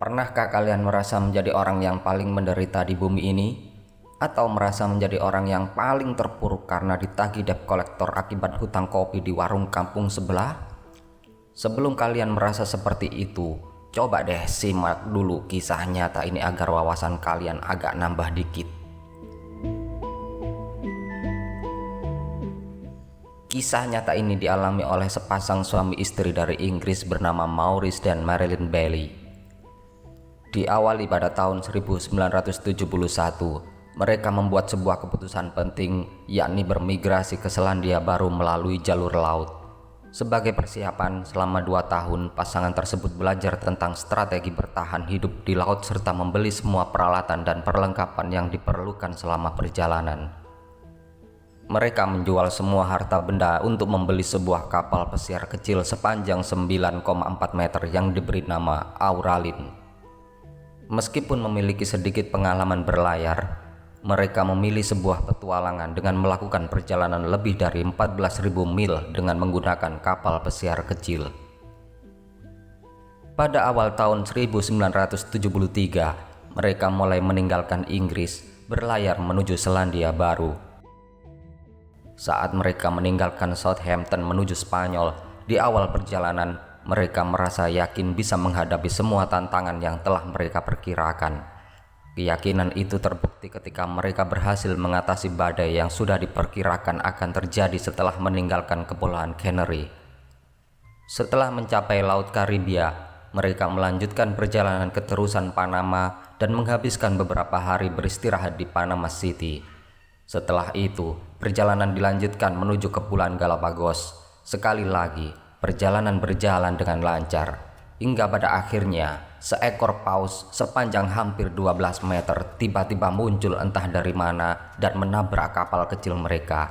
Pernahkah kalian merasa menjadi orang yang paling menderita di bumi ini? Atau merasa menjadi orang yang paling terpuruk karena ditagih debt collector akibat hutang kopi di warung kampung sebelah? Sebelum kalian merasa seperti itu, coba deh simak dulu kisah nyata ini agar wawasan kalian agak nambah dikit. Kisah nyata ini dialami oleh sepasang suami istri dari Inggris bernama Maurice dan Marilyn Bailey. Diawali pada tahun 1971, mereka membuat sebuah keputusan penting, yakni bermigrasi ke Selandia Baru melalui jalur laut. Sebagai persiapan, selama 2 tahun, pasangan tersebut belajar tentang strategi bertahan hidup di laut serta membeli semua peralatan dan perlengkapan yang diperlukan selama perjalanan. Mereka menjual semua harta benda untuk membeli sebuah kapal pesiar kecil sepanjang 9,4 meter yang diberi nama Auralin. Meskipun memiliki sedikit pengalaman berlayar, mereka memilih sebuah petualangan dengan melakukan perjalanan lebih dari 14.000 mil dengan menggunakan kapal pesiar kecil. Pada awal tahun 1973, mereka mulai meninggalkan Inggris, berlayar menuju Selandia Baru. Saat mereka meninggalkan Southampton menuju Spanyol, di awal perjalanan, mereka merasa yakin bisa menghadapi semua tantangan yang telah mereka perkirakan. Keyakinan itu terbukti ketika mereka berhasil mengatasi badai yang sudah diperkirakan akan terjadi setelah meninggalkan Kepulauan Canary. Setelah mencapai Laut Karibia, mereka melanjutkan perjalanan ke terusan Panama dan menghabiskan beberapa hari beristirahat di Panama City. Setelah itu, perjalanan dilanjutkan menuju Kepulauan Galapagos. Sekali lagi, perjalanan berjalan dengan lancar, hingga pada akhirnya seekor paus sepanjang hampir 12 meter tiba-tiba muncul entah dari mana dan menabrak kapal kecil mereka.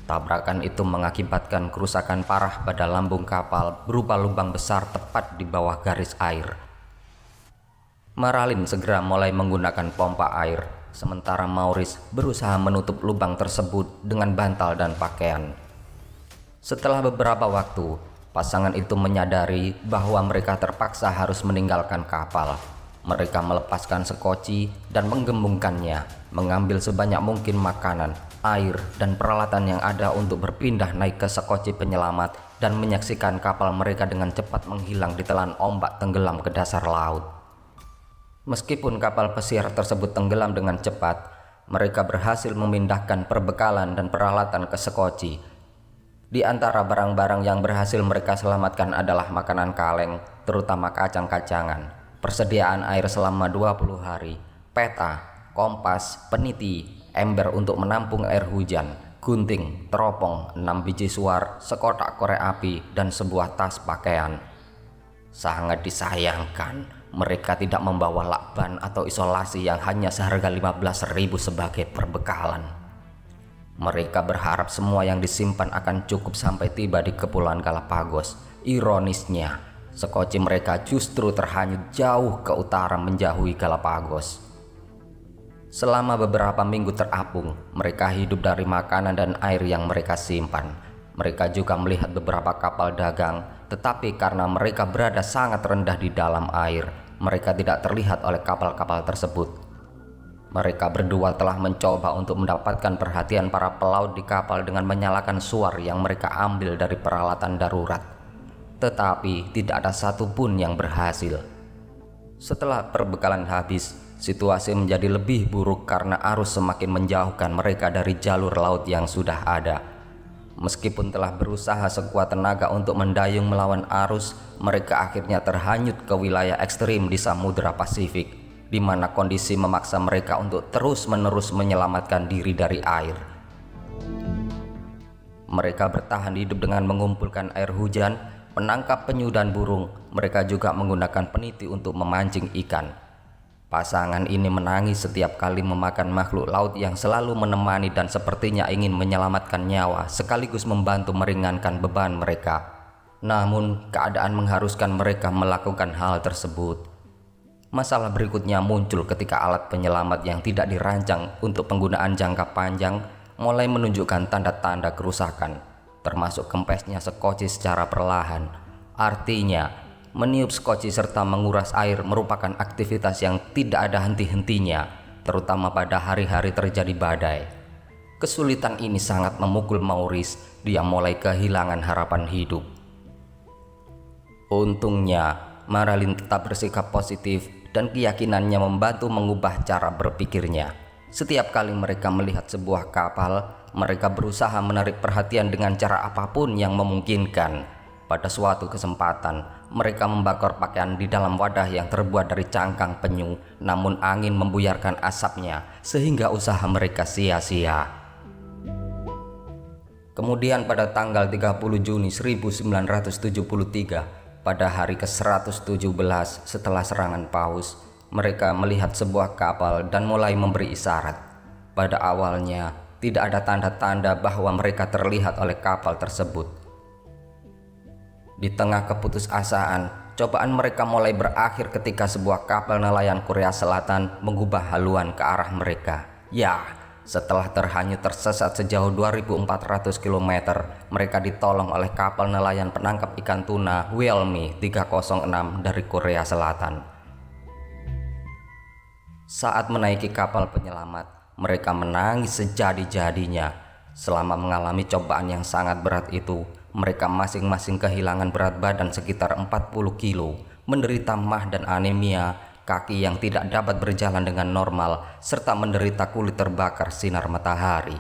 Tabrakan itu mengakibatkan kerusakan parah pada lambung kapal berupa lubang besar tepat di bawah garis air. Marilyn segera mulai menggunakan pompa air, sementara Maurice berusaha menutup lubang tersebut dengan bantal dan pakaian. Setelah beberapa waktu, pasangan itu menyadari bahwa mereka terpaksa harus meninggalkan kapal. Mereka melepaskan sekoci dan menggembungkannya, mengambil sebanyak mungkin makanan, air, dan peralatan yang ada untuk berpindah naik ke sekoci penyelamat dan menyaksikan kapal mereka dengan cepat menghilang di telan ombak tenggelam ke dasar laut. Meskipun kapal pesiar tersebut tenggelam dengan cepat, mereka berhasil memindahkan perbekalan dan peralatan ke sekoci. Di antara barang-barang yang berhasil mereka selamatkan adalah makanan kaleng, terutama kacang-kacangan, persediaan air selama 20 hari, peta, kompas, peniti, ember untuk menampung air hujan, gunting, teropong, 6 biji suar, sekotak korek api, dan sebuah tas pakaian. Sangat disayangkan, mereka tidak membawa lakban atau isolasi yang hanya seharga 15.000 sebagai perbekalan. Mereka berharap semua yang disimpan akan cukup sampai tiba di Kepulauan Galapagos. Ironisnya, sekoci mereka justru terhanyut jauh ke utara menjauhi Galapagos. Selama beberapa minggu terapung, mereka hidup dari makanan dan air yang mereka simpan. Mereka juga melihat beberapa kapal dagang, tetapi karena mereka berada sangat rendah di dalam air, mereka tidak terlihat oleh kapal-kapal tersebut. Mereka berdua telah mencoba untuk mendapatkan perhatian para pelaut di kapal dengan menyalakan suar yang mereka ambil dari peralatan darurat. Tetapi tidak ada satupun yang berhasil. Setelah perbekalan habis, situasi menjadi lebih buruk karena arus semakin menjauhkan mereka dari jalur laut yang sudah ada. Meskipun telah berusaha sekuat tenaga untuk mendayung melawan arus, mereka akhirnya terhanyut ke wilayah ekstrim di Samudra Pasifik, di mana kondisi memaksa mereka untuk terus-menerus menyelamatkan diri dari air. Mereka bertahan hidup dengan mengumpulkan air hujan, menangkap penyu dan burung. Mereka juga menggunakan peniti untuk memancing ikan. Pasangan ini menangis setiap kali memakan makhluk laut yang selalu menemani dan sepertinya ingin menyelamatkan nyawa sekaligus membantu meringankan beban mereka. Namun, keadaan mengharuskan mereka melakukan hal tersebut. Masalah berikutnya muncul ketika alat penyelamat yang tidak dirancang untuk penggunaan jangka panjang mulai menunjukkan tanda-tanda kerusakan, termasuk kempesnya sekoci secara perlahan. Artinya, meniup skoci serta menguras air merupakan aktivitas yang tidak ada henti-hentinya, terutama pada hari-hari terjadi badai. Kesulitan ini sangat memukul Maurice, dia mulai kehilangan harapan hidup. Untungnya, Marilyn tetap bersikap positif dan keyakinannya membantu mengubah cara berpikirnya. Setiap kali mereka melihat sebuah kapal, mereka berusaha menarik perhatian dengan cara apapun yang memungkinkan. Pada suatu kesempatan, mereka membakar pakaian di dalam wadah yang terbuat dari cangkang penyu, namun angin membuyarkan asapnya sehingga usaha mereka sia-sia. Kemudian pada tanggal 30 Juni 1973, pada hari ke-117 setelah serangan Paus, mereka melihat sebuah kapal dan mulai memberi isyarat. Pada awalnya, tidak ada tanda-tanda bahwa mereka terlihat oleh kapal tersebut. Di tengah keputusasaan, cobaan mereka mulai berakhir ketika sebuah kapal nelayan Korea Selatan mengubah haluan ke arah mereka. Ya, setelah terhanyut tersesat sejauh 2.400 km, mereka ditolong oleh kapal nelayan penangkap ikan tuna Hwalmi 306 dari Korea Selatan. Saat menaiki kapal penyelamat, mereka menangis sejadi-jadinya. Selama mengalami cobaan yang sangat berat itu, mereka masing-masing kehilangan berat badan sekitar 40 kilo, menderita mah dan anemia, kaki yang tidak dapat berjalan dengan normal, serta menderita kulit terbakar sinar matahari.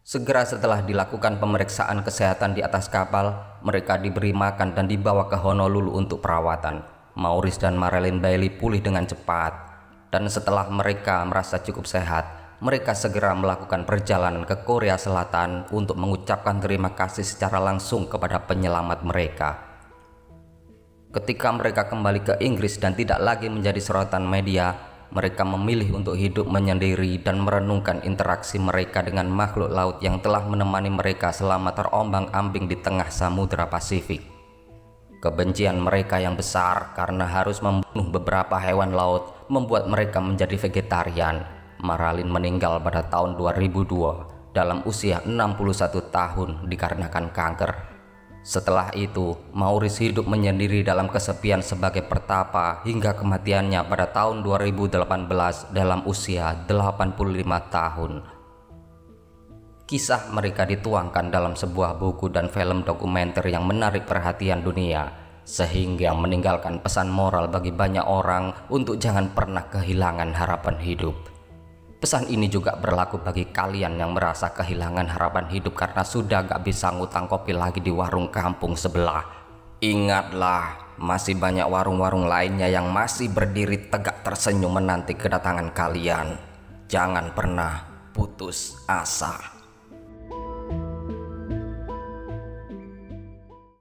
Segera setelah dilakukan pemeriksaan kesehatan di atas kapal, mereka diberi makan dan dibawa ke Honolulu untuk perawatan. Maurice dan Marilyn Bailey pulih dengan cepat, dan setelah mereka merasa cukup sehat, mereka segera melakukan perjalanan ke Korea Selatan untuk mengucapkan terima kasih secara langsung kepada penyelamat mereka. Ketika mereka kembali ke Inggris dan tidak lagi menjadi sorotan media, mereka memilih untuk hidup menyendiri dan merenungkan interaksi mereka dengan makhluk laut yang telah menemani mereka selama terombang-ambing di tengah Samudra Pasifik. Kebencian mereka yang besar karena harus membunuh beberapa hewan laut membuat mereka menjadi vegetarian. Marilyn meninggal pada tahun 2002 dalam usia 61 tahun dikarenakan kanker. Setelah itu, Maurice hidup menyendiri dalam kesepian sebagai pertapa hingga kematiannya pada tahun 2018 dalam usia 85 tahun. Kisah mereka dituangkan dalam sebuah buku dan film dokumenter yang menarik perhatian dunia, sehingga meninggalkan pesan moral bagi banyak orang untuk jangan pernah kehilangan harapan hidup. Pesan ini juga berlaku bagi kalian yang merasa kehilangan harapan hidup karena sudah gak bisa ngutang kopi lagi di warung kampung sebelah. Ingatlah, masih banyak warung-warung lainnya yang masih berdiri tegak tersenyum menanti kedatangan kalian. Jangan pernah putus asa.